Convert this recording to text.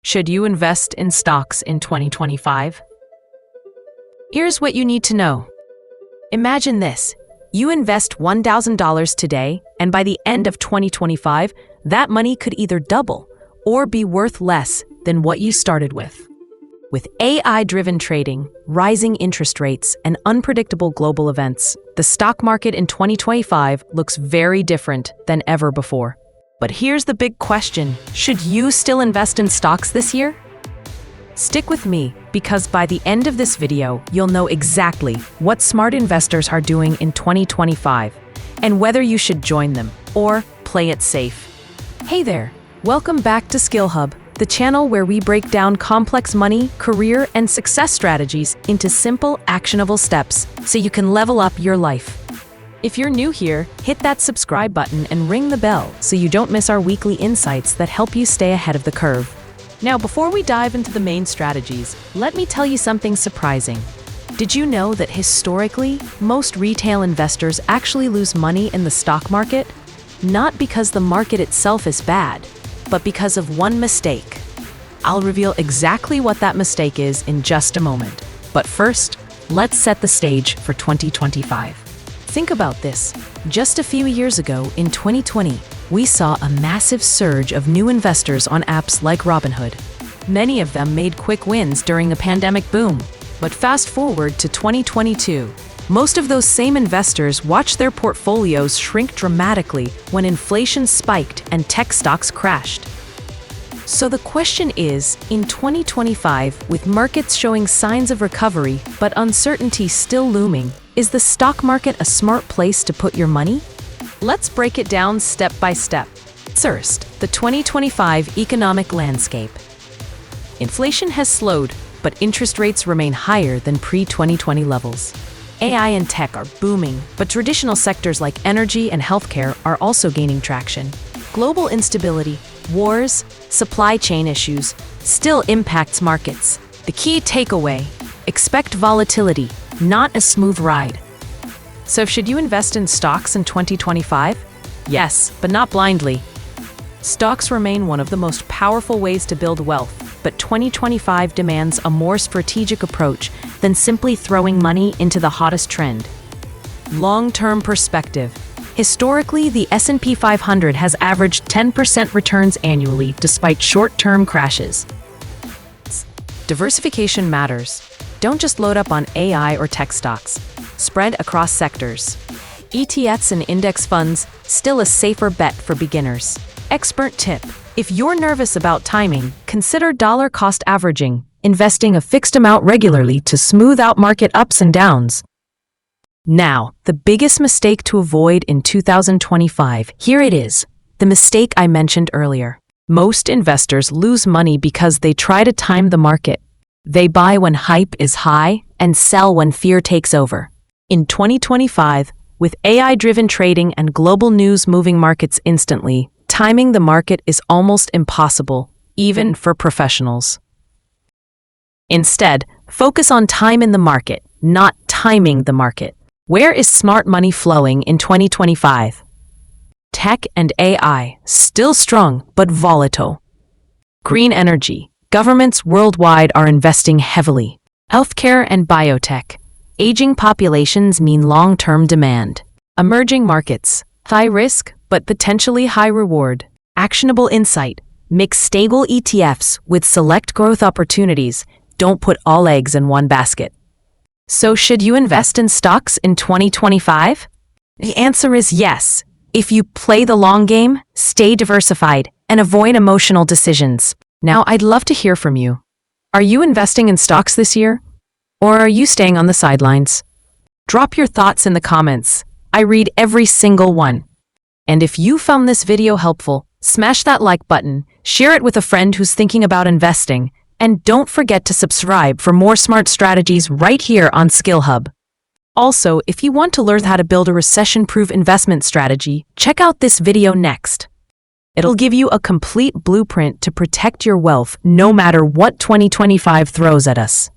Should you invest in stocks in 2025? Here's what you need to know. Imagine this. You invest $1,000 today, and by the end of 2025, that money could either double or be worth less than what you started with. With AI-driven trading, rising interest rates, and unpredictable global events, the stock market in 2025 looks very different than ever before. But here's the big question. Should you still invest in stocks this year? Stick with me, because by the end of this video, you'll know exactly what smart investors are doing in 2025 and whether you should join them or play it safe. Hey there, welcome back to Skill Hub, the channel where we break down complex money, career, and success strategies into simple, actionable steps so you can level up your life. If you're new here, hit that subscribe button and ring the bell so you don't miss our weekly insights that help you stay ahead of the curve. Now, before we dive into the main strategies, let me tell you something surprising. Did you know that historically, most retail investors actually lose money in the stock market? Not because the market itself is bad, but because of one mistake. I'll reveal exactly what that mistake is in just a moment. But first, let's set the stage for 2025. Think about this. Just a few years ago, in 2020, we saw a massive surge of new investors on apps like Robinhood. Many of them made quick wins during the pandemic boom. But fast forward to 2022, most of those same investors watched their portfolios shrink dramatically when inflation spiked and tech stocks crashed. So the question is, in 2025, with markets showing signs of recovery but uncertainty still looming, is the stock market a smart place to put your money? Let's break it down step by step. First, the 2025 economic landscape. Inflation has slowed, but interest rates remain higher than pre-2020 levels. AI and tech are booming, but traditional sectors like energy and healthcare are also gaining traction. Global instability, wars, supply chain issues still impacts markets. The key takeaway: expect volatility, not a smooth ride. So should you invest in stocks in 2025? Yes, but not blindly. Stocks remain one of the most powerful ways to build wealth, but 2025 demands a more strategic approach than simply throwing money into the hottest trend. Long-term perspective. Historically, the S&P 500 has averaged 10% returns annually despite short-term crashes. Diversification matters. Don't just load up on AI or tech stocks. Spread across sectors. ETFs and index funds, still a safer bet for beginners. Expert tip: if you're nervous about timing, consider dollar cost averaging, investing a fixed amount regularly to smooth out market ups and downs. Now, the biggest mistake to avoid in 2025, here it is, the mistake I mentioned earlier. Most investors lose money because they try to time the market. They buy when hype is high and sell when fear takes over. In 2025, with AI-driven trading and global news moving markets instantly, timing the market is almost impossible, even for professionals. Instead, focus on time in the market, not timing the market. Where is smart money flowing in 2025? Tech and AI, still strong but volatile. Green energy. Governments worldwide are investing heavily. Healthcare and biotech. Aging populations mean long-term demand. Emerging markets. High risk, but potentially high reward. Actionable insight. Mix stable ETFs with select growth opportunities. Don't put all eggs in one basket. So should you invest in stocks in 2025? The answer is yes. If you play the long game, stay diversified, and avoid emotional decisions. Now, I'd love to hear from you. Are you investing in stocks this year? Or are you staying on the sidelines? Drop your thoughts in the comments. I read every single one. And if you found this video helpful, smash that like button, share it with a friend who's thinking about investing, and don't forget to subscribe for more smart strategies right here on Skill Hub. Also, if you want to learn how to build a recession-proof investment strategy, check out this video next. It'll give you a complete blueprint to protect your wealth no matter what 2025 throws at us.